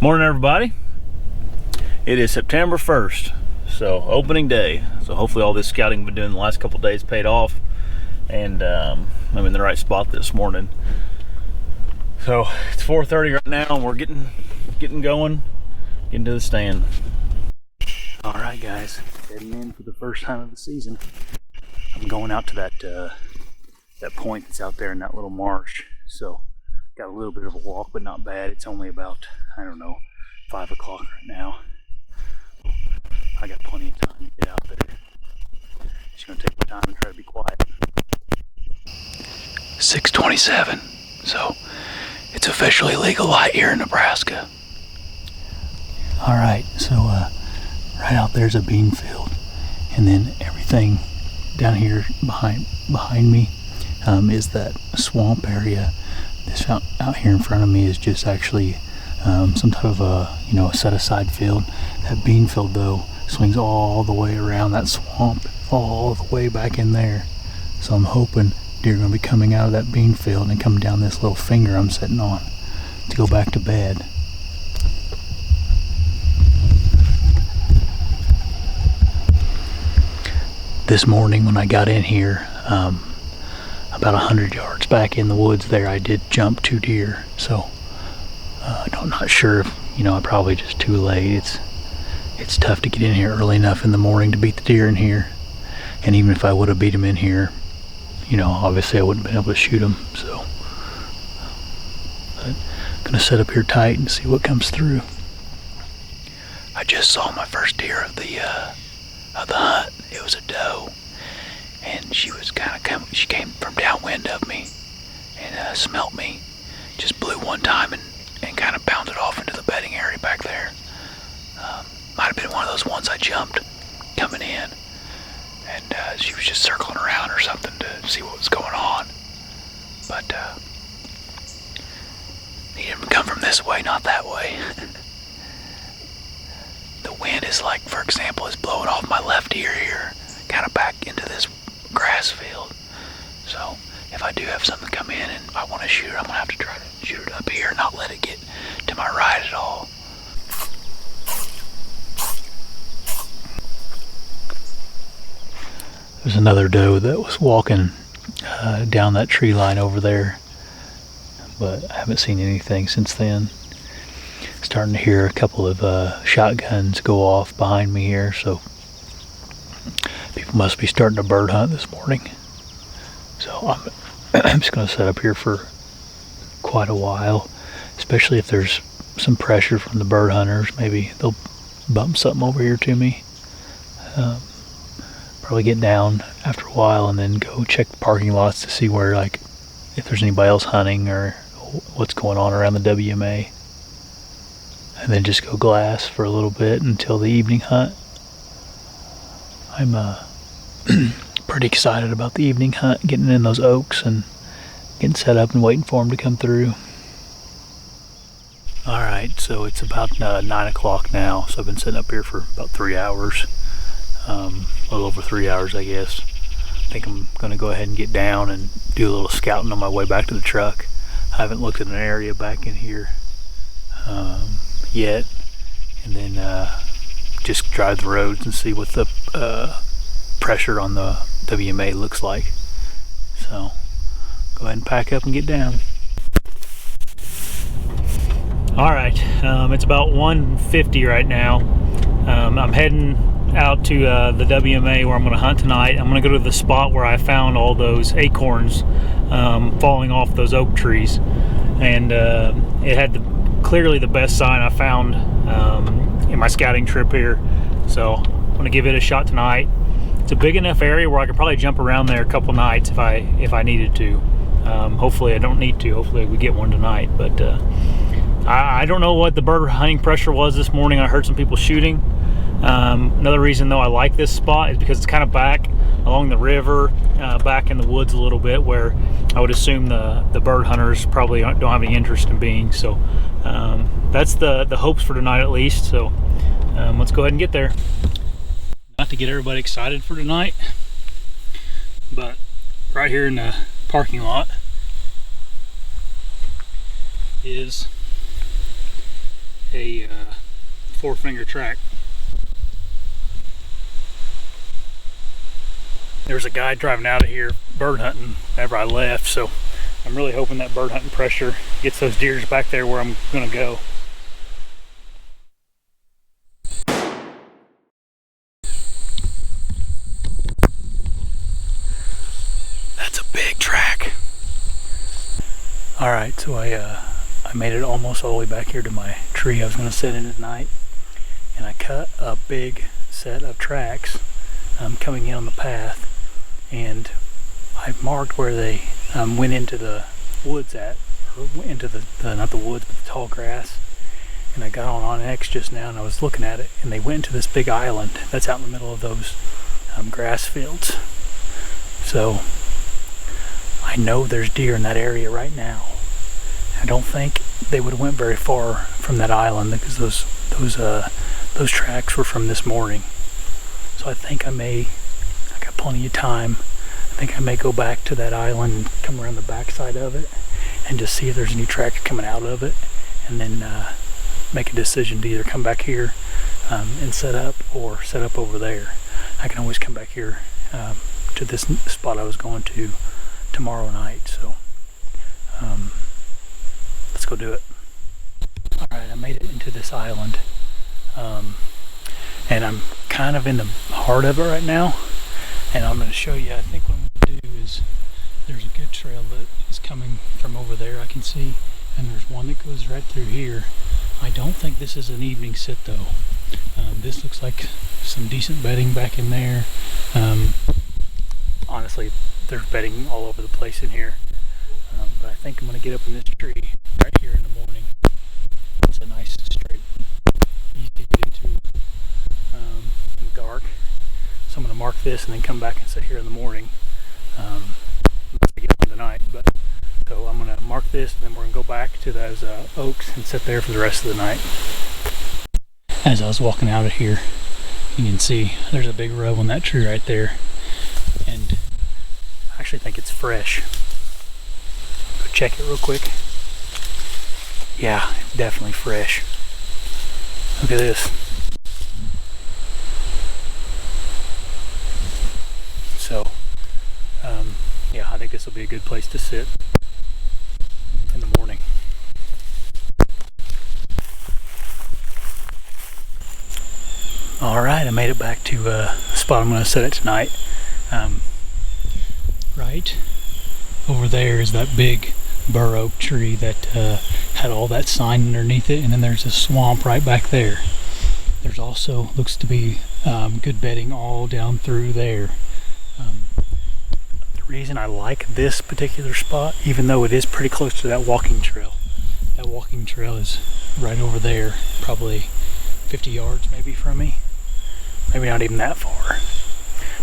Morning, everybody. It is September 1st, so opening day. So hopefully all this scouting I've been doing the last couple days paid off, and I'm in the right spot this morning. So it's 4:30 right now, and we're getting going, getting to the stand. All right, guys, heading in for the first time of the season. I'm going out to that point that's out there in that little marsh. So got a little bit of a walk, but not bad. It's only about, I don't know, 5 o'clock right now. I got plenty of time to get out there. Just gonna take my time and try to be quiet. 6:27, so it's officially legal light here in Nebraska. All right, so right out there's a bean field, and then everything down here behind me is that swamp area. This out here in front of me is just actually some type of a set aside field. That bean field though swings all the way around that swamp, all the way back in there. So I'm hoping deer are going to be coming out of that bean field and coming down this little finger I'm sitting on to go back to bed. This morning when I got in here, about 100 yards back in the woods there, I did jump 2 deer. So I'm not sure if, I'm probably just too late. It's tough to get in here early enough in the morning to beat the deer in here. And even if I would have beat them in here, obviously I wouldn't have been able to shoot them. So I'm gonna set up here tight and see what comes through. I just saw my first deer of the hunt. It was a doe, and she came from downwind of me and smelt me. Just blew one time and kind of bounded off into the bedding area back there. Might have been one of those ones I jumped coming in, and she was just circling around or something to see what was going on. But he didn't come from this way, not that way. The wind is like, for example, is blowing off my left ear here, kind of back into this grass field. So if I do have something come in and I want to shoot it, I'm gonna have to try to shoot it up here, not let it get to my right at all. There's another doe that was walking down that tree line over there, but I haven't seen anything since then. Starting to hear a couple of shotguns go off behind me here, so people must be starting to bird hunt this morning. So I'm just going to set up here for quite a while, especially if there's some pressure from the bird hunters. Maybe they'll bump something over here to me. Probably get down after a while and then go check the parking lots to see where, like, if there's anybody else hunting or what's going on around the WMA. And then just go glass for a little bit until the evening hunt. I'm pretty excited about the evening hunt, getting in those oaks and getting set up and waiting for them to come through. Alright, so it's about 9 o'clock now, so I've been sitting up here for about 3 hours. A little over 3 hours, I guess. I think I'm going to go ahead and get down and do a little scouting on my way back to the truck. I haven't looked at an area back in here yet, and then just drive the roads and see what the pressure on the WMA looks like. So go ahead and pack up and get down. All right, it's about 1:50 right now. I'm heading out to the WMA where I'm going to hunt tonight. I'm going to go to the spot where I found all those acorns falling off those oak trees, and it had clearly the best sign I found in my scouting trip here. So I'm going to give it a shot tonight. It's a big enough area where I could probably jump around there a couple nights if I needed to. Hopefully I don't need to. Hopefully we get one tonight. But I don't know what the bird hunting pressure was this morning. I heard some people shooting. Another reason though I like this spot is because it's kind of back along the river, back in the woods a little bit, where I would assume the bird hunters probably don't have any interest in being. So that's the hopes for tonight at least. So let's go ahead and get there. Not to get everybody excited for tonight, but right here in the parking lot is a 4-finger track. There was a guy driving out of here bird hunting whenever I left, so I'm really hoping that bird hunting pressure gets those deers back there where I'm gonna go. That's a big track. All right, so I made it almost all the way back here to my tree I was gonna sit in at night, and I cut a big set of tracks coming in on the path, and I marked where they went into the woods at, or into the not the woods, but the tall grass. And I got on X just now, and I was looking at it, and they went to this big island that's out in the middle of those grass fields. So I know there's deer in that area right now. I don't think they would have went very far from that island, because those tracks were from this morning. So I think I got plenty of time. I think I may go back to that island and come around the backside of it and just see if there's any tracks coming out of it, and then make a decision to either come back here and set up, or set up over there. I can always come back here to this spot I was going to tomorrow night. So let's go do it. All right, I made it into this island, and I'm kind of in the heart of it right now. And I'm going to show you, I think what I'm going to do is, there's a good trail that is coming from over there I can see, and there's one that goes right through here. I don't think this is an evening sit though. This looks like some decent bedding back in there. Honestly, there's bedding all over the place in here. But I think I'm going to get up in this tree right here in the morning. It's a nice straight one, easy to get into in the dark. So I'm going to mark this and then come back and sit here in the morning. Unless I get one tonight. But so I'm going to mark this, and then we're going to go back to those oaks and sit there for the rest of the night. As I was walking out of here, you can see there's a big row on that tree right there, and I actually think it's fresh. Go check it real quick. Yeah, it's definitely fresh. Look at this. So, yeah, I think this will be a good place to sit in the morning. All right, I made it back to the spot I'm going to set it tonight. Right over there is that big bur oak tree that had all that sign underneath it, and then there's a swamp right back there. There's also, looks to be good bedding all down through there. The reason I like this particular spot, even though it is pretty close to that walking trail is right over there, probably 50 yards maybe from me, maybe not even that far.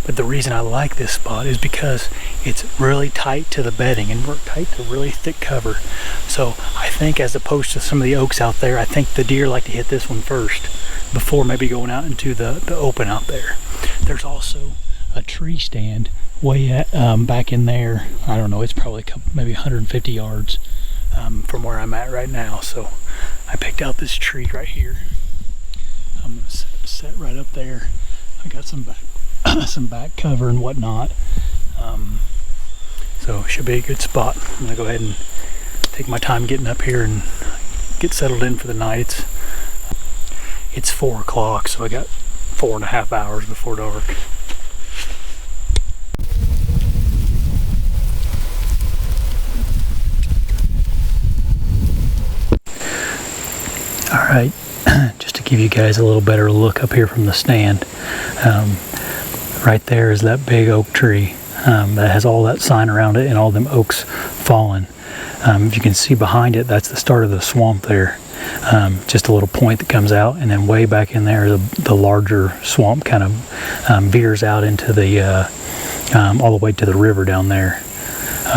But the reason I like this spot is because it's really tight to the bedding, and we're tight to really thick cover. So I think, as opposed to some of the oaks out there, I think the deer like to hit this one first before maybe going out into the open out there. There's also a tree stand way back in there. I don't know, it's probably maybe 150 yards from where I'm at right now. So I picked out this tree right here. I'm gonna set right up there. I got some back cover and whatnot, so it should be a good spot. I'm gonna go ahead and take my time getting up here and get settled in for the night. It's 4 o'clock, so I got 4.5 hours before dark. All right, just to give you guys a little better look up here from the stand, right there is that big oak tree that has all that sign around it and all them oaks fallen. If you can see behind it, that's the start of the swamp there. Just a little point that comes out, and then way back in there, the larger swamp kind of veers out into the all the way to the river down there.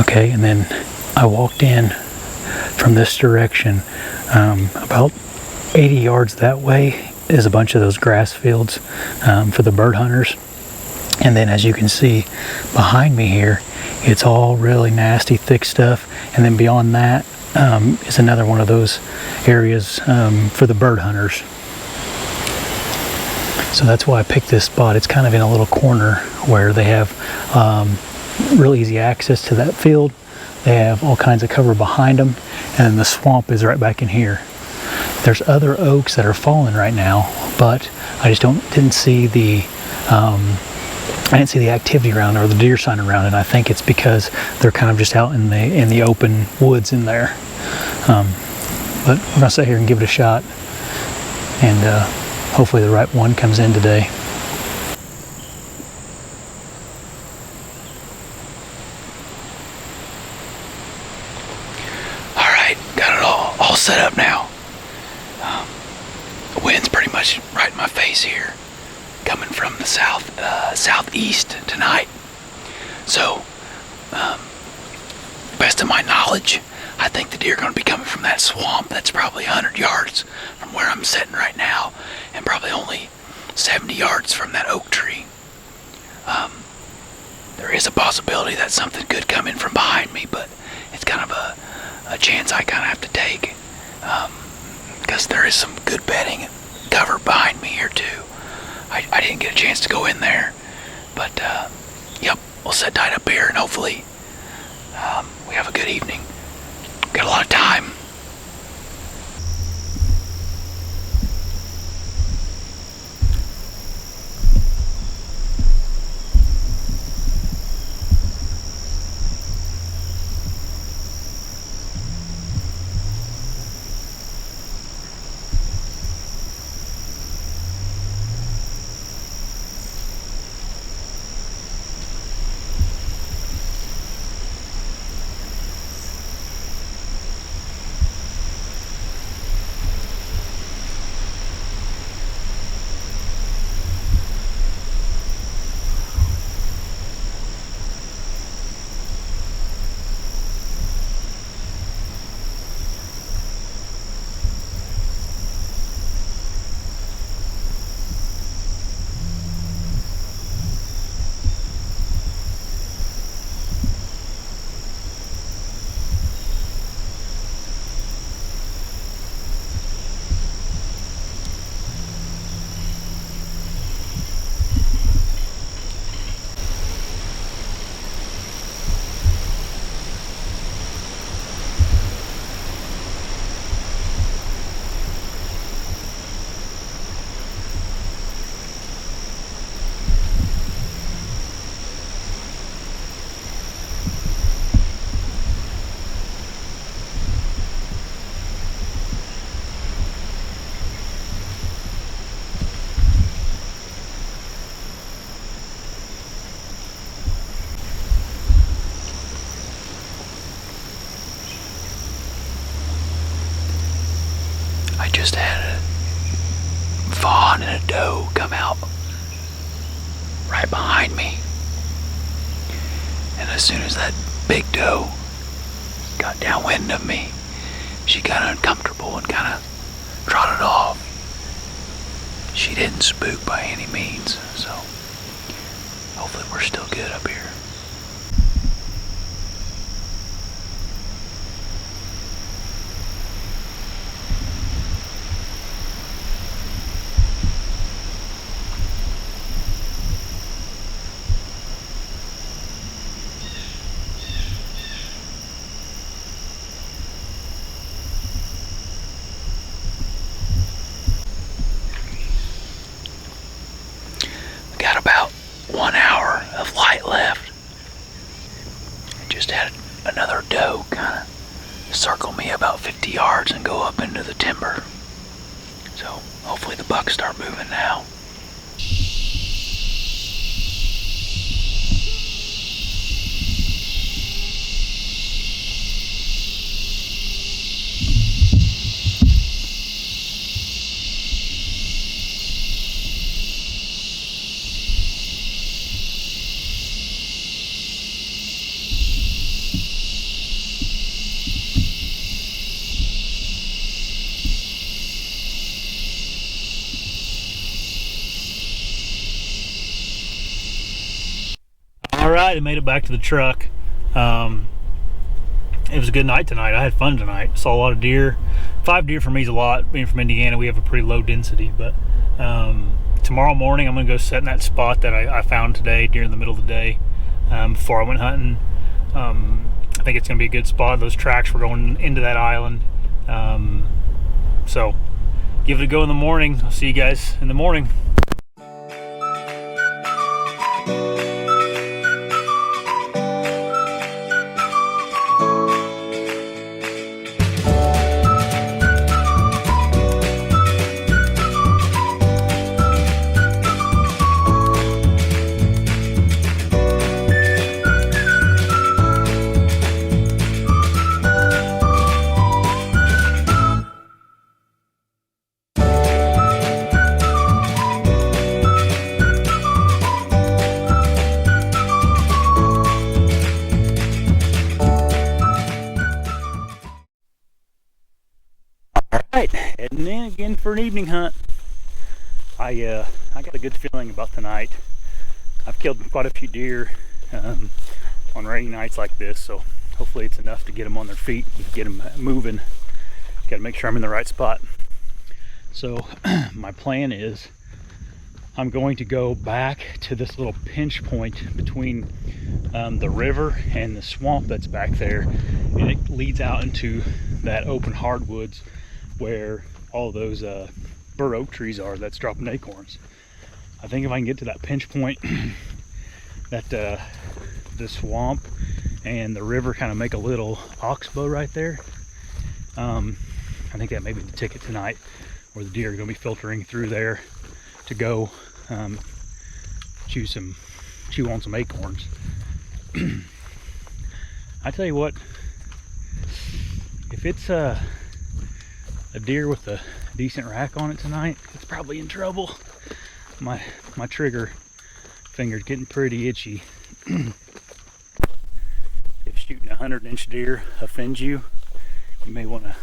Okay, and then I walked in from this direction. About 80 yards that way is a bunch of those grass fields for the bird hunters. And then, as you can see behind me here, it's all really nasty thick stuff, and then beyond that is another one of those areas for the bird hunters. So that's why I picked this spot. It's kind of in a little corner where they have real easy access to that field. They have all kinds of cover behind them, and the swamp is right back in here. There's other oaks that are falling right now, but I just didn't see the activity around, or the deer sign around it. I think it's because they're kind of just out in the open woods in there. But we're gonna sit here and give it a shot, and hopefully the right one comes in today. All right, got it all set up now. The wind's pretty much right in my face here, coming from the southeast tonight. So, best of my knowledge, I think the deer are going to be coming from that swamp that's probably 100 yards from where I'm sitting right now, and probably only 70 yards from that oak tree. There is a possibility that something could come in from behind me, but it's kind of a chance I kind of have to take, because there is some good bedding cover behind me here too. I didn't get a chance to go in there, but yep, we'll sit tight up here, and hopefully we have a good evening. Got a lot of time. I just had a fawn and a doe come out right behind me. And as soon as that big doe got downwind of me, she got uncomfortable and kind of trotted off. She didn't spook by any means, so hopefully we're still good up here. Got about 1 hour of light left. I just had another doe kind of circle me about 50 yards and go up into the timber. So hopefully the bucks start moving now. All right, I made it back to the truck. it was a good night tonight. I had fun tonight. Saw a lot of deer. 5 deer for me is a lot. Being from Indiana, we have a pretty low density. But tomorrow morning, I'm going to go set in that spot that I found today during the middle of the day before I went hunting. I think it's going to be a good spot. Those tracks were going into that island. So give it a go in the morning. I'll see you guys in the morning. Alright, heading in again for an evening hunt. I got a good feeling about tonight. I've killed quite a few deer on rainy nights like this, so hopefully it's enough to get them on their feet and get them moving. Got to make sure I'm in the right spot. So my plan is I'm going to go back to this little pinch point between the river and the swamp that's back there, and it leads out into that open hardwoods where all those bur oak trees are that's dropping acorns. I think if I can get to that pinch point that the swamp and the river kind of make a little oxbow right there, I think that may be the ticket tonight, where the deer are going to be filtering through there to go chew on some acorns. I tell you what, if it's a deer with a decent rack on it tonight, it's probably in trouble. My trigger finger's getting pretty itchy. If shooting a 100-inch deer offends you, you may want to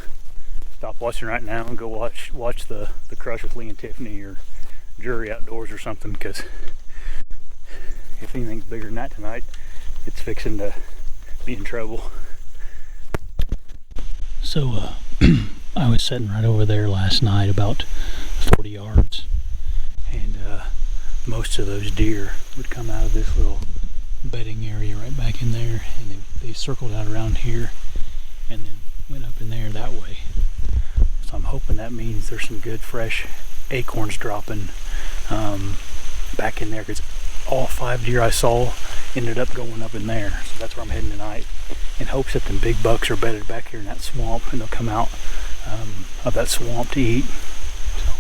stop watching right now and go watch the Crush with Lee and Tiffany or Jury Outdoors or something, because if anything's bigger than that tonight, it's fixing to be in trouble. So I was sitting right over there last night, about 40 yards, and most of those deer would come out of this little bedding area right back in there, and they circled out around here and then went up in there that way. So I'm hoping that means there's some good fresh acorns dropping back in there, because all 5 deer I saw ended up going up in there. So that's where I'm heading tonight, in hopes that the big bucks are bedded back here in that swamp and they'll come out of that swamp to eat. So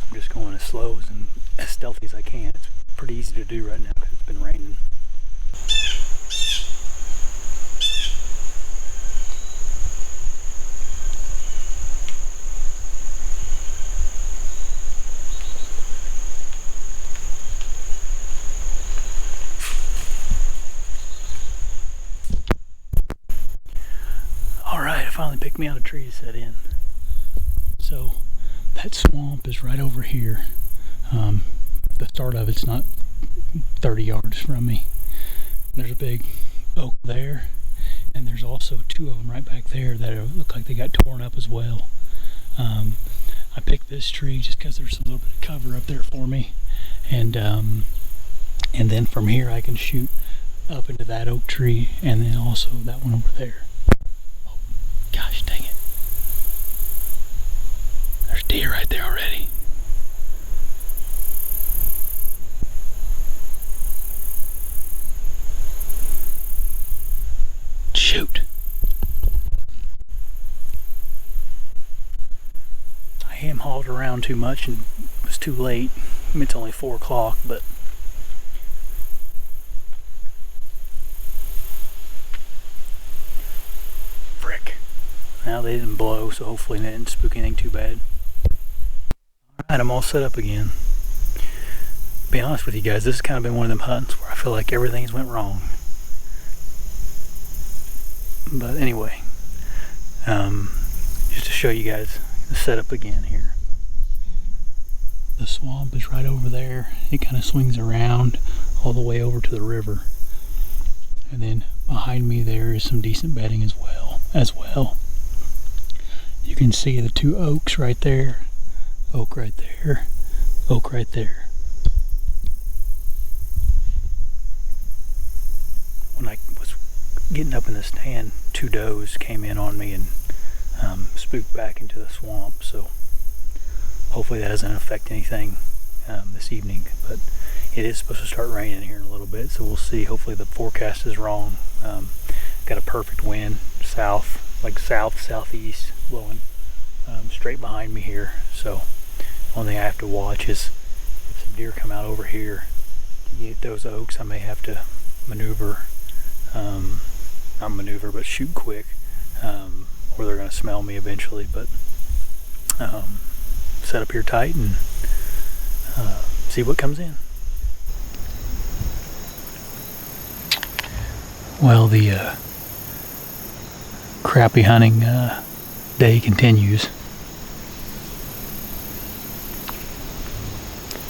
I'm just going as slow and as stealthy as I can. It's pretty easy to do right now because it's been raining. Alright, I finally picked me out a tree to set in. So that swamp is right over here. The start of it's not 30 yards from me. There's a big oak there, and there's also 2 of them right back there that look like they got torn up as well. I picked this tree just because there's a little bit of cover up there for me, and then from here I can shoot up into that oak tree, and then also that one over there. Oh, gosh dang it! There's deer right there already. Shoot. I ham hauled around too much and it was too late. I mean, it's only 4 o'clock, but frick. Now they didn't blow, so hopefully they didn't spook anything too bad. Alright, I'm all set up again. To be honest with you guys, this has kind of been one of them hunts where I feel like everything's went wrong. But anyway, just to show you guys the setup again here. The swamp is right over there. It kind of swings around all the way over to the river. And then Behind me there is some decent bedding as well. You can see the 2 oaks right there. Oak right there. Oak right there. When I was getting up in the stand, 2 does came in on me and spooked back into the swamp, so hopefully that doesn't affect anything this evening, but it is supposed to start raining here in a little bit, so we'll see. Hopefully the forecast is wrong. Got a perfect wind, southeast blowing straight behind me here, so only thing I have to watch is if some deer come out over here to eat those oaks. I may have to maneuver, not maneuver, but shoot quick, or they're going to smell me eventually, but set up here tight and see what comes in. Well, the crappie hunting day continues.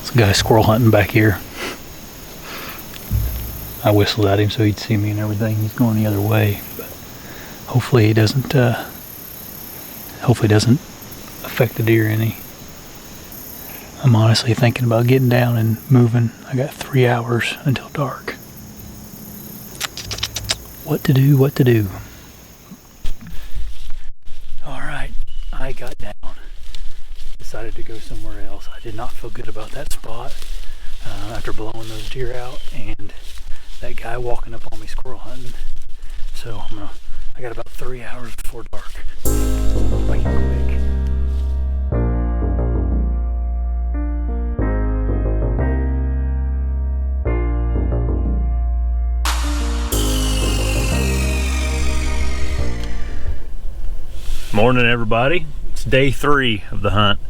This guy squirrel hunting back here. I whistled at him so he'd see me and everything. He's going the other way, but hopefully he doesn't. Hopefully doesn't affect the deer any. I'm honestly thinking about getting down and moving. I got 3 hours until dark. What to do, what to do. Alright, I got down. Decided to go somewhere else. I did not feel good about that spot after blowing those deer out and that guy walking up on me squirrel hunting. So I got about 3 hours before dark. Make it quick. Morning, everybody. It's day 3 of the hunt.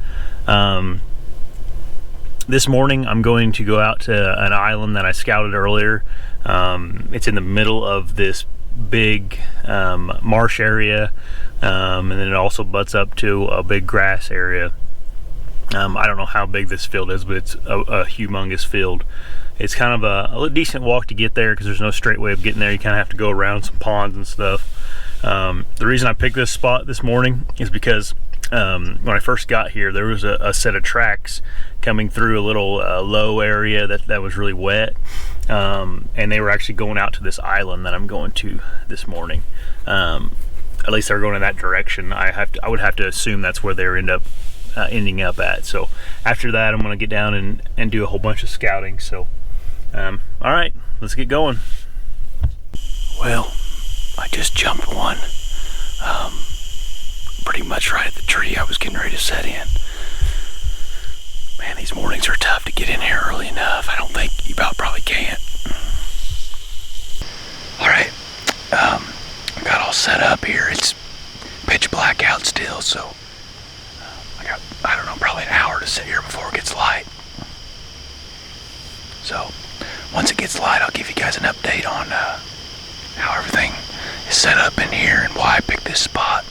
This morning I'm going to go out to an island that I scouted earlier. It's in the middle of this big marsh area, and then it also butts up to a big grass area. I don't know how big this field is, but it's a humongous field. It's kind of a decent walk to get there because there's no straight way of getting there. You kind of have to go around some ponds and stuff. The reason I picked this spot this morning is because when I first got here, there was a set of tracks coming through a little low area that was really wet, and they were actually going out to this island that I'm going to this morning. At least they were going in that direction. I would have to assume that's where they ending up at. So after that, I'm going to get down and do a whole bunch of scouting. So all right, let's get going. Well, I just jumped one pretty much right at the tree I was getting ready to set in. Man, these mornings are tough to get in here early enough. I don't think you probably can't. Alright, got all set up here. It's pitch black out still, so I got, I don't know, probably an hour to sit here before it gets light. So once it gets light, I'll give you guys an update on how everything is set up in here and why I picked this spot.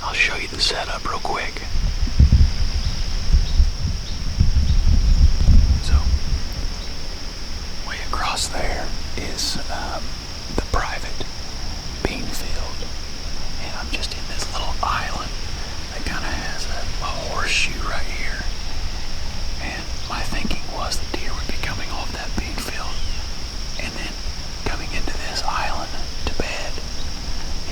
I'll show you the setup real quick. So, way across there is the private bean field, and I'm just in this little island that kind of has a horseshoe right here. And my thinking was the deer would be coming off that bean field and then coming into this island to bed.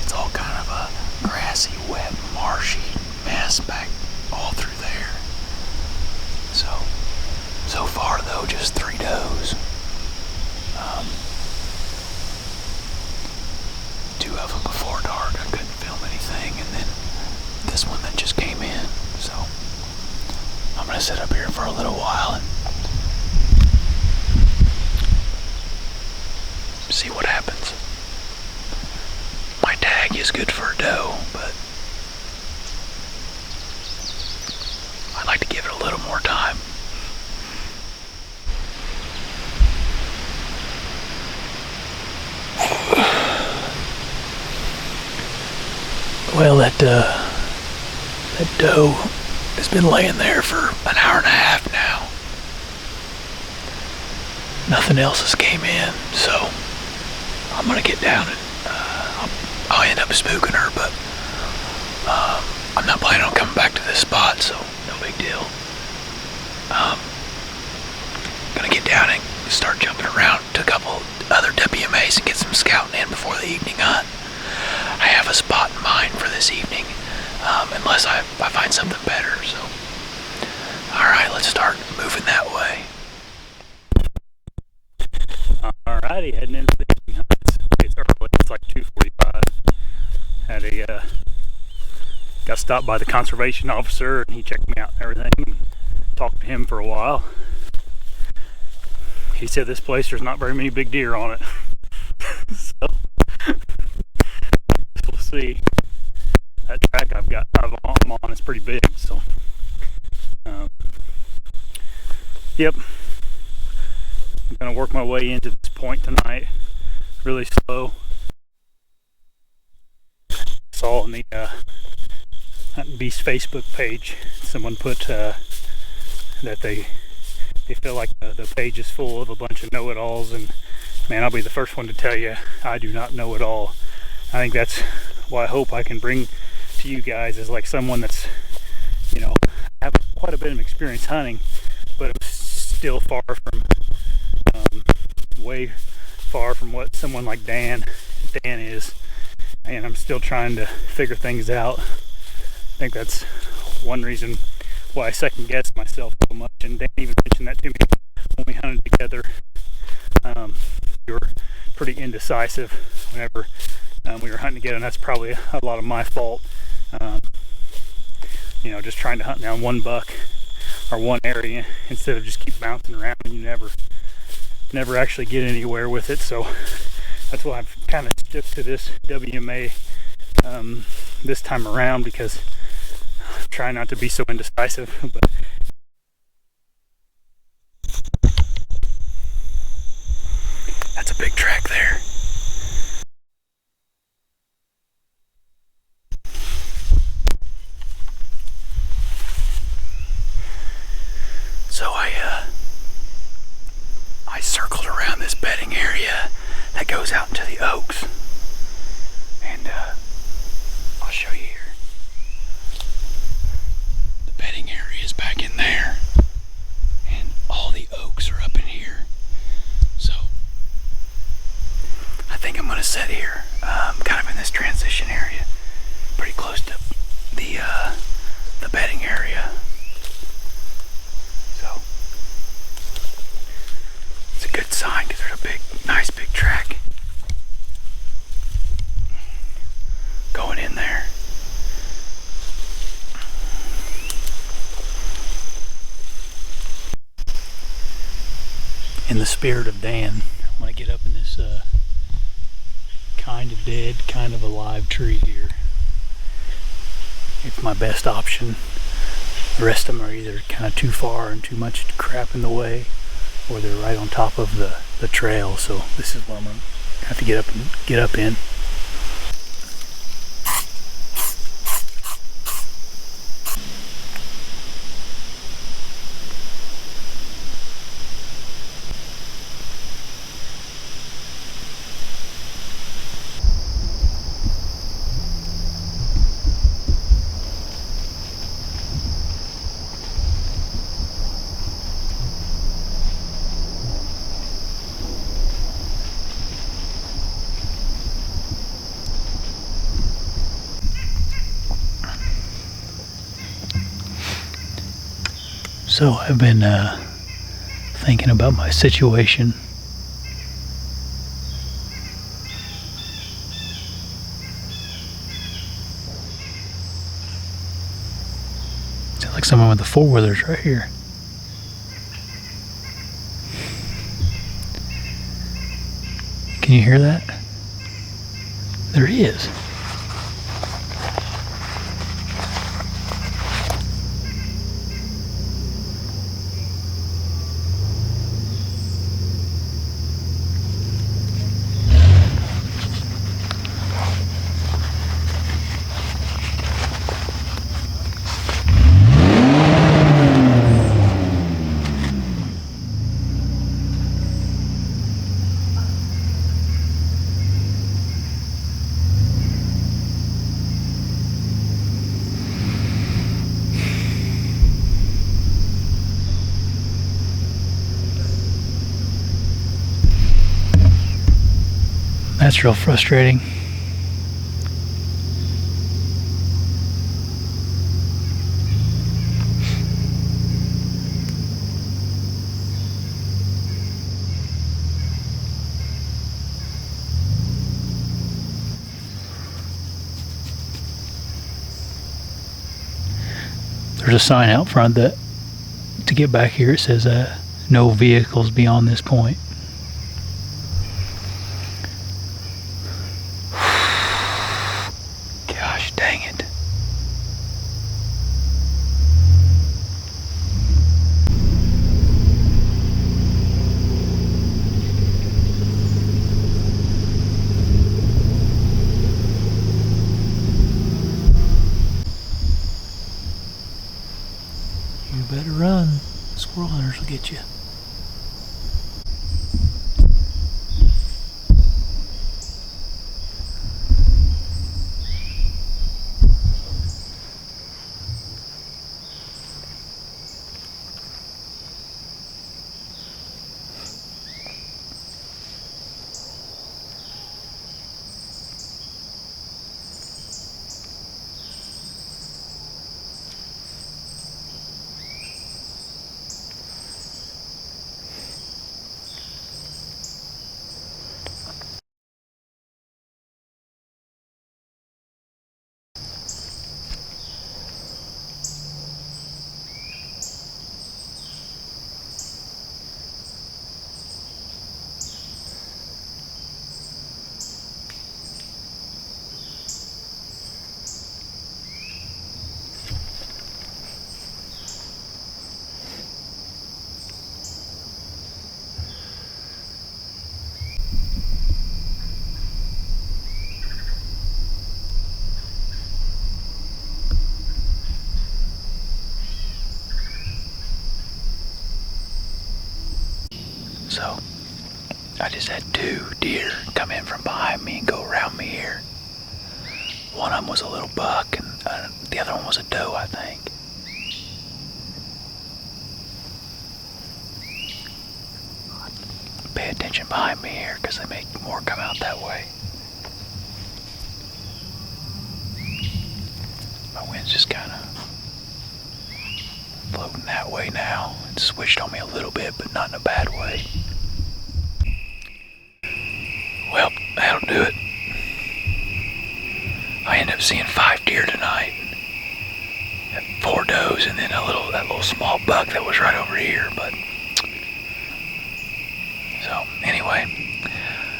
It's all kind of a grassy, wet, marshy mess back all through there. So far though, just 3 does. 2 of them before dark. I couldn't film anything, and then this one that just came in. So I'm gonna sit up here for a little while and see what happens. My tag is good for a doe, but I'd like to give it a little more time. Well, that doe has been laying there for an hour and a half now. Nothing else has came in, so I'm gonna get down and I'll end up spooking her, but I'm not planning on coming back to this spot, so no big deal. Gonna get down and start jumping around to a couple other WMAs and get some scouting in before the evening hunt. I have a spot in mind for this evening, unless I find something better, so. Alright, let's start moving that way. Alrighty, heading into the evening hunt. It's early, it's like 2:45. Got stopped by the conservation officer, and he checked me out and everything, and talked to him for a while. He said this place, there's not very many big deer on it. So we'll see. That track I'm on is pretty big, so yep. I'm gonna work my way into this point tonight, really slow. Saw on the Hunting Beast Facebook page, someone put that they feel like the page is full of a bunch of know-it-alls, and man, I'll be the first one to tell you I do not know it all. I think that's what I hope I can bring to you guys, is like someone that's, you know, have quite a bit of experience hunting, but I'm still far from way far from what someone like Dan is, and I'm still trying to figure things out. I think that's one reason why I second guess myself so much, and Dan even mentioned that to me when we hunted together. We were pretty indecisive whenever we were hunting together, and that's probably a lot of my fault. You know, just trying to hunt down one buck or one area instead of just keep bouncing around, and you never actually get anywhere with it. So that's why I've kind of stuck to this WMA this time around, because I'm trying not to be so indecisive. But that's a big track there. So I circled around this bedding area that goes out into the oaks, and I'll show you here. The bedding area is back in there, and all the oaks are up in here. So I think I'm going to sit here, kind of in this transition area, pretty close to the bedding area. So it's a good sign, because there's a nice big track going in there. In the spirit of Dan, I'm going to get up in this kind of dead, kind of alive tree here. It's my best option. The rest of them are either kind of too far and too much crap in the way, or they're right on top of the trail. So this is what I'm going to have to get up in. So I've been thinking about my situation. Sounds like someone with the four-wheelers right here. Can you hear that? There he is. That's real frustrating. There's a sign out front that to get back here it says no vehicles beyond this point. Gosh dang it. You better run. Squirrel hunters will get you. So I just had two deer come in from behind me and go around me here. One of them was a little buck and the other one was a doe, I think. Pay attention behind me here because they make more come out that way. My wind's just kind of floating that way now. It switched on me a little bit, but not in a bad way. Well, that'll do it. I ended up seeing 5 deer tonight. 4 does and then that little small buck that was right over here. But so anyway,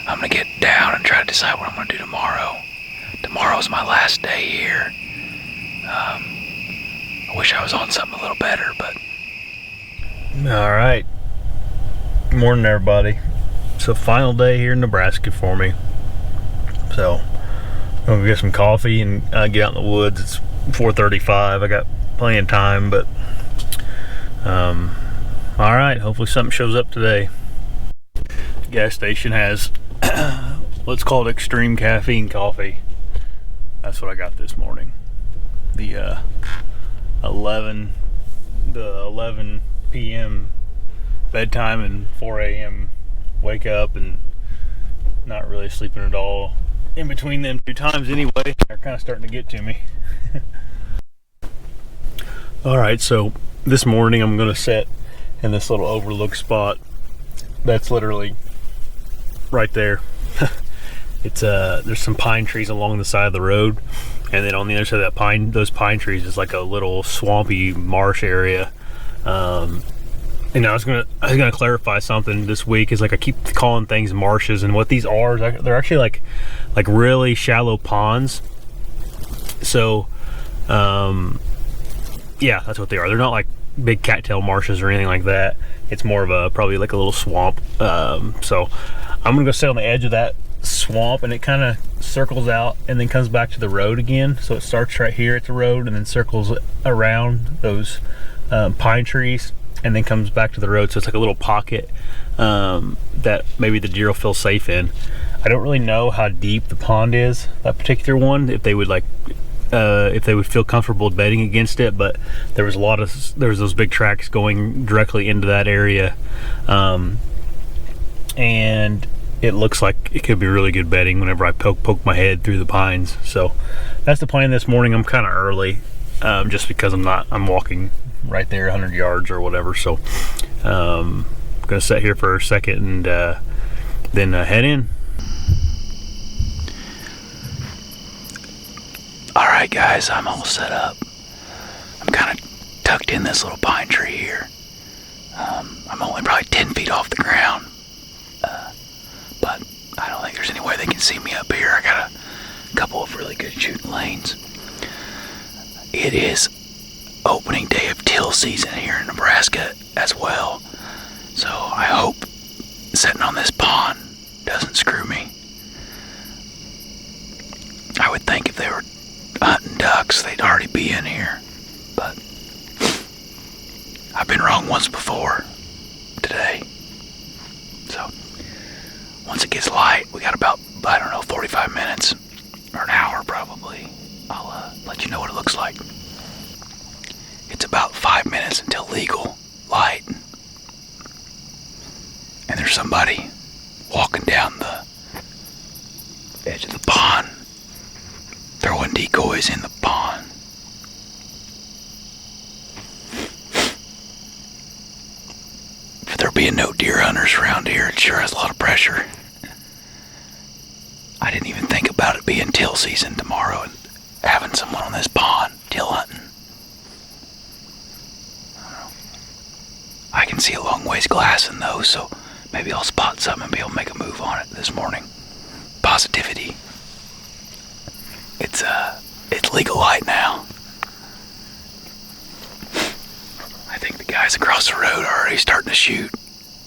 I'm gonna get down and try to decide what I'm gonna do tomorrow. Tomorrow's my last day here. I wish I was on something a little better, but. All right. Good morning, everybody. It's the final day here in Nebraska for me. So I'm gonna get some coffee and get out in the woods. It's 4:35. I got plenty of time, but all right. Hopefully something shows up today. The gas station has let's call it extreme caffeine coffee. That's what I got this morning. The 11 p.m. bedtime and 4 a.m. wake up, and not really sleeping at all in between them 2 times anyway. They're kind of starting to get to me. All right, so this morning I'm gonna set in this little overlook spot that's literally right there. It's there's some pine trees along the side of the road, and then on the other side of that those pine trees is like a little swampy marsh area. And I was gonna clarify something this week. Is like I keep calling things marshes, and what these are, they're actually like really shallow ponds. So yeah, that's what they are. They're not like big cattail marshes or anything like that. It's more of a probably like a little swamp. So I'm gonna go sit on the edge of that swamp, and it kind of circles out and then comes back to the road again. So it starts right here at the road and then circles around those pine trees and then comes back to the road. So it's like a little pocket that maybe the deer will feel safe in. I don't really know how deep the pond is, that particular one, if they would feel comfortable bedding against it, but there was those big tracks going directly into that area, and it looks like it could be really good bedding whenever I poke my head through the pines. So that's the plan this morning. I'm kind of early, just because I'm walking right there 100 yards or whatever. So I'm gonna sit here for a second and then head in. All right, guys, I'm all set up. I'm kind of tucked in this little pine tree here. I'm only probably 10 feet off the ground, but I don't think there's any way they can see me up here. I got a couple of really good shooting lanes. It is opening day of teal season here in Nebraska as well, so I hope sitting on this pond doesn't screw me. I would think if they were hunting ducks, they'd already be in here, but I've been wrong once before today. So once it gets light, we got about, 45 minutes or an hour probably. I'll let you know what it looks like. It's about 5 minutes until legal light, and there's somebody walking down the edge of the pond, throwing decoys in the pond. For there being no deer hunters around here, it sure has a lot of pressure. I didn't even think about it being teal season tomorrow and having someone on this pond teal hunting. I can see a long ways glassing though, so maybe I'll spot something and be able to make a move on it this morning. Positivity. It's legal light now. I think the guys across the road are already starting to shoot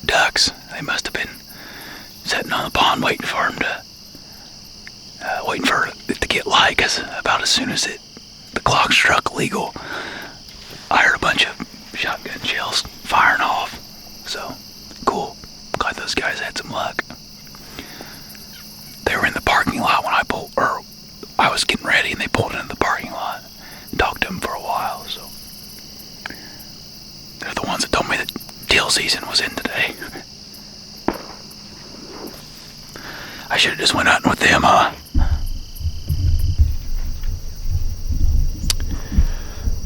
ducks. They must have been sitting on the pond waiting for it to get light, because about as soon as the clock struck legal, I heard a bunch of shotgun shells firing off. So cool. Glad those guys had some luck. They were in the parking lot when I was getting ready, and they pulled into the parking lot and talked to them for a while. So they're the ones that told me that teal season was in today. I should have just went hunting with them, huh?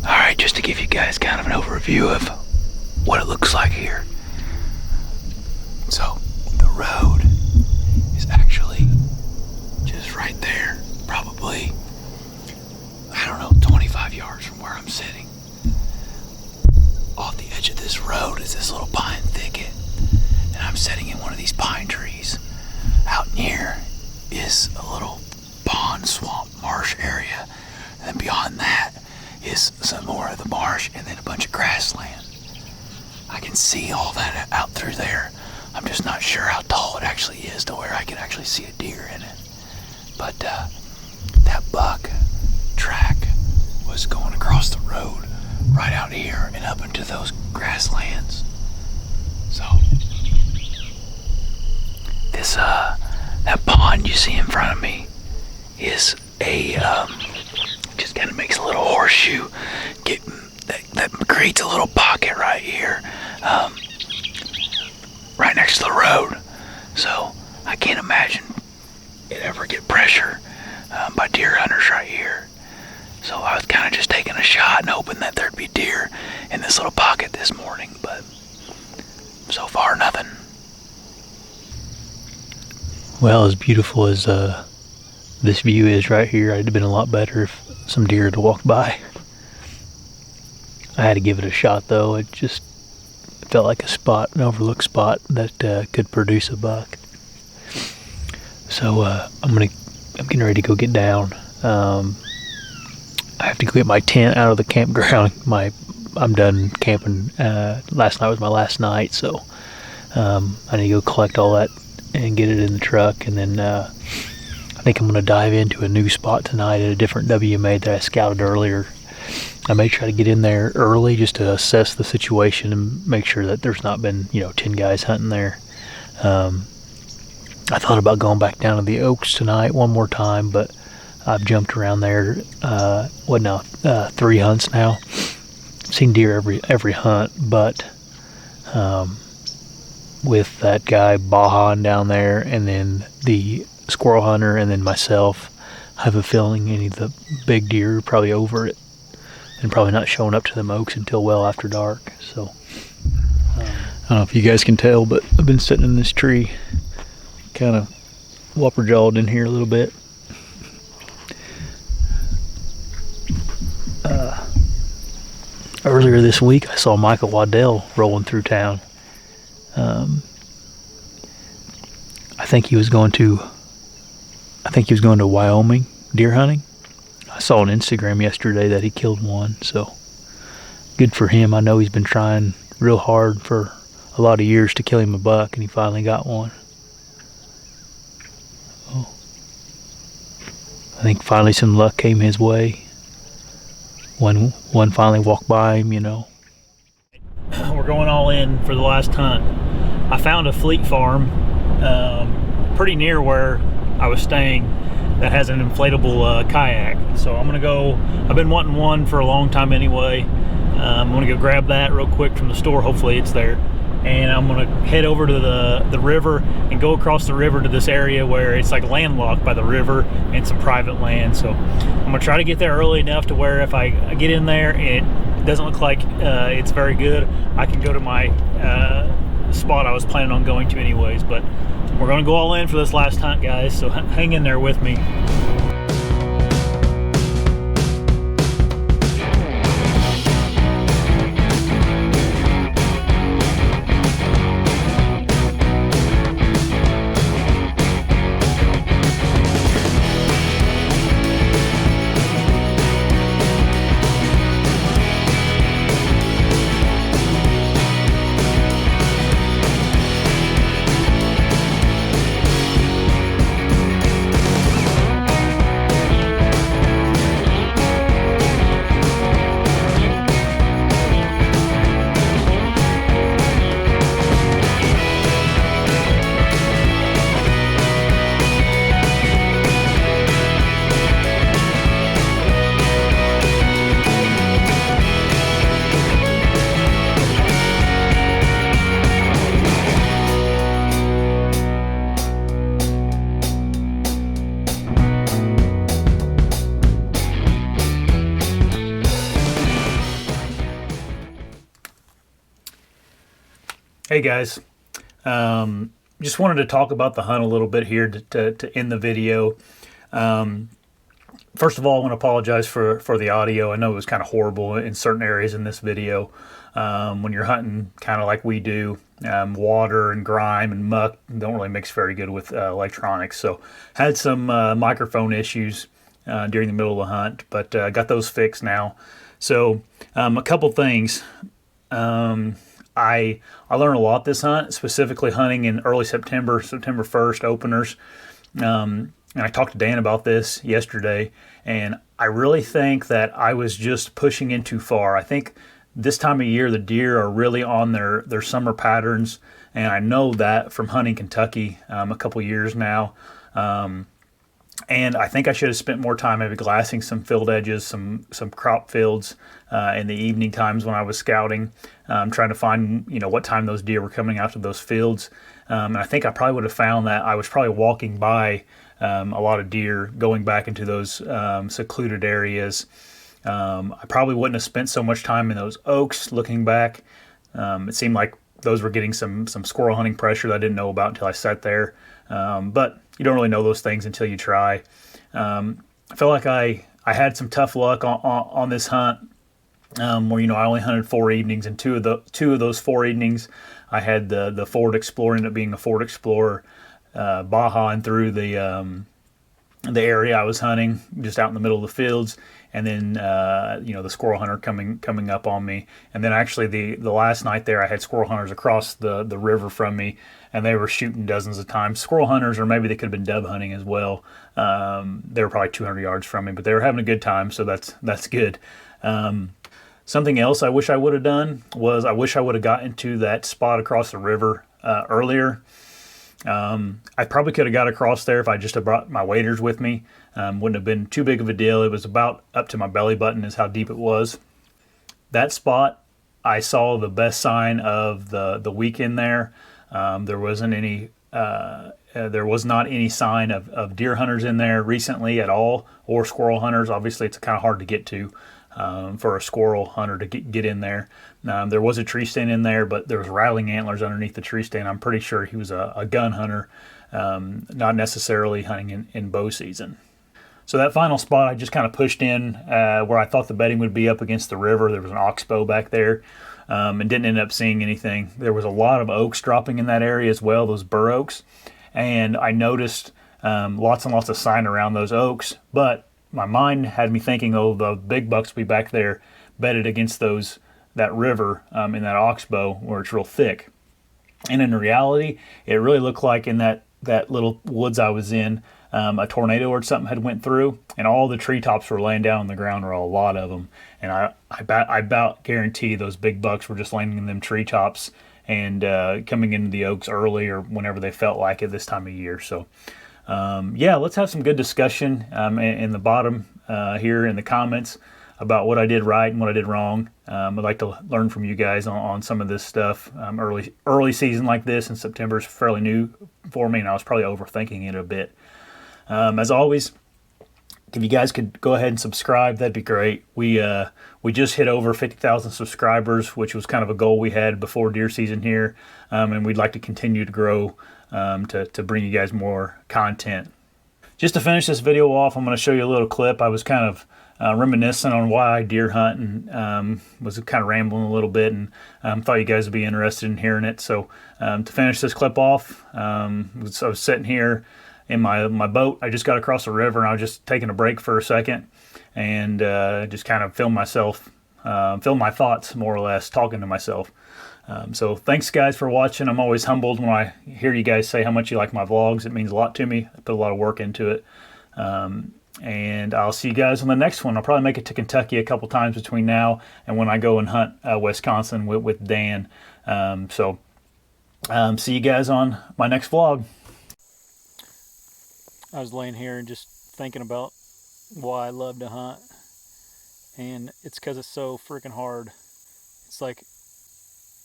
Alright, just to give you guys kind of an overview of what it looks like here. So, the road is actually just right there, probably, 25 yards from where I'm sitting. Off the edge of this road is this little pine thicket, and I'm sitting in one of these pine trees. Out in here is a little pond, swamp, marsh area, and then beyond that is some more of the marsh and then a bunch of grassland. I can see all that out through there. I'm just not sure how tall it actually is to where I can actually see a deer in it. But that buck track was going across the road right out here and up into those grasslands. So this that pond you see in front of me is a just kind of makes a little horseshoe. That creates a little pocket right here, right next to the road. So I can't imagine it ever get pressure by deer hunters right here. So I was kind of just taking a shot and hoping that there'd be deer in this little pocket this morning, but so far nothing. Well, as beautiful as this view is right here, it'd have been a lot better if some deer had walked by. I had to give it a shot though. It just felt like a spot, an overlooked spot that could produce a buck. So I'm getting ready to go get down. I have to go get my tent out of the campground. I'm done camping. Last night was my last night, so I need to go collect all that and get it in the truck, and then I think I'm going to dive into a new spot tonight at a different WMA that I scouted earlier. I may try to get in there early just to assess the situation and make sure that there's not been 10 guys hunting there. I thought about going back down to the Oaks tonight one more time, but I've jumped around there 3 hunts now. Seen deer every hunt, but with that guy Bahan down there, and then the squirrel hunter, and then myself, I have a feeling any of the big deer are probably over it and probably not showing up to them Oaks until well after dark. So I don't know if you guys can tell, but I've been sitting in this tree, kind of whopper-jawed in here a little bit. Earlier this week, I saw Michael Waddell rolling through town. I think he was going to Wyoming deer hunting. I saw on Instagram yesterday that he killed one, so good for him. I know he's been trying real hard for a lot of years to kill him a buck, and he finally got one. Oh. I think finally some luck came his way. One finally walked by him, We're going all in for the last hunt. I found a fleet farm pretty near where I was staying that has an inflatable kayak. So I'm gonna go. I've been wanting one for a long time anyway. I'm gonna go grab that real quick from the store. Hopefully it's there. And I'm gonna head over to the river and go across the river to this area where it's like landlocked by the river and some private land. So I'm gonna try to get there early enough to where if I get in there and it doesn't look like it's very good, I can go to my spot I was planning on going to anyways. But we're gonna go all in for this last hunt, guys, so hang in there with me. Hey guys, just wanted to talk about the hunt a little bit here to end the video. First of all, I want to apologize for the audio. I know it was kind of horrible in certain areas in this video. When you're hunting kind of like we do, water and grime and muck don't really mix very good with electronics. So had some microphone issues during the middle of the hunt, but got those fixed now. So a couple things. I learned a lot this hunt, specifically hunting in early September 1st openers. And I talked to Dan about this yesterday, and I really think that I was just pushing in too far. I think this time of year the deer are really on their summer patterns, and I know that from hunting Kentucky a couple years now. And I think I should have spent more time maybe glassing some field edges, some crop fields in the evening times when I was scouting, trying to find what time those deer were coming out to those fields. And I think I probably would have found that I was probably walking by a lot of deer going back into those secluded areas. I probably wouldn't have spent so much time in those oaks looking back. It seemed like those were getting some squirrel hunting pressure that I didn't know about until I sat there. But you don't really know those things until you try. I feel like I had some tough luck on this hunt, where I only hunted 4 evenings, and two of those 4 evenings I had the Ford Explorer, ended up being a Ford Explorer Baja, and through the area I was hunting, just out in the middle of the fields, and then the squirrel hunter coming up on me. And then actually the last night there, I had squirrel hunters across the river from me, and they were shooting dozens of times. Squirrel hunters, or maybe they could have been dove hunting as well. They were probably 200 yards from me, but they were having a good time, so that's good. Something else I wish I would have done was I wish I would have got into that spot across the river earlier. I probably could have got across there if I just had brought my waders with me. Wouldn't have been too big of a deal. It was about up to my belly button is how deep it was. That spot, I saw the best sign of the weekend there. There wasn't any. There was not any sign of deer hunters in there recently at all, or squirrel hunters. Obviously, it's kind of hard to get to for a squirrel hunter to get in there. There was a tree stand in there, but there was rattling antlers underneath the tree stand. I'm pretty sure he was a gun hunter, not necessarily hunting in bow season. So that final spot, I just kind of pushed in where I thought the bedding would be up against the river. There was an oxbow back there, and didn't end up seeing anything. There was a lot of oaks dropping in that area as well, those bur oaks, and I noticed lots and lots of sign around those oaks, but my mind had me thinking, oh, the big bucks will be back there bedded against that river in that oxbow where it's real thick. And in reality, it really looked like in that little woods I was in, a tornado or something had went through, and all the treetops were laying down on the ground, or a lot of them. And I about guarantee those big bucks were just landing in them treetops and coming into the oaks early or whenever they felt like it this time of year. So let's have some good discussion in the bottom here in the comments about what I did right and what I did wrong. I'd like to learn from you guys on some of this stuff. Early season like this, and September is fairly new for me, and I was probably overthinking it a bit. As always, if you guys could go ahead and subscribe, that'd be great. We just hit over 50,000 subscribers, which was kind of a goal we had before deer season here, and we'd like to continue to grow to bring you guys more content. Just to finish this video off, I'm going to show you a little clip. I was kind of reminiscing on why I deer hunt, and was kind of rambling a little bit, and thought you guys would be interested in hearing it. So to finish this clip off, I was sitting here in my boat. I just got across the river, and I was just taking a break for a second, and just kind of film my thoughts, more or less, talking to myself. So thanks guys for watching. I'm always humbled when I hear you guys say how much you like my vlogs. It means a lot to me. I put a lot of work into it. And I'll see you guys on the next one. I'll probably make it to Kentucky a couple times between now and when I go and hunt Wisconsin with Dan. See you guys on my next vlog. I was laying here and just thinking about why I love to hunt, and it's because it's so freaking hard. It's like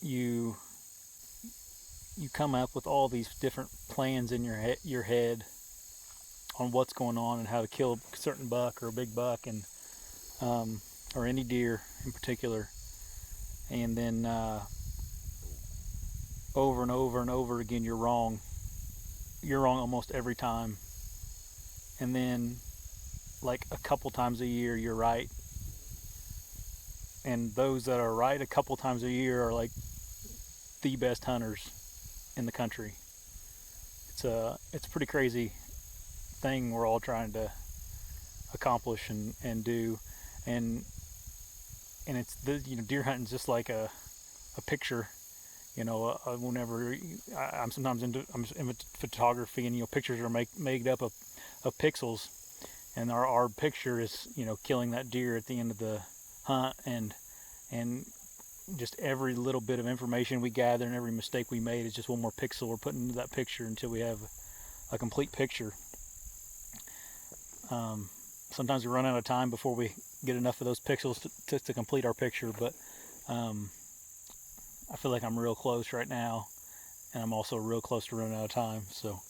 you come up with all these different plans in your head on what's going on and how to kill a certain buck or a big buck, and or any deer in particular, and then over and over and over again you're wrong almost every time. And then like a couple times a year you're right, and those that are right a couple times a year are like the best hunters in the country. It's a pretty crazy thing we're all trying to accomplish and do, and it's deer hunting is just like a picture. Whenever I'm into photography, and pictures are made up of pixels, and our picture is killing that deer at the end of the hunt, and just every little bit of information we gather and every mistake we made is just one more pixel we're putting into that picture until we have a complete picture. Sometimes we run out of time before we get enough of those pixels to complete our picture, but I feel like I'm real close right now, and I'm also real close to running out of time. So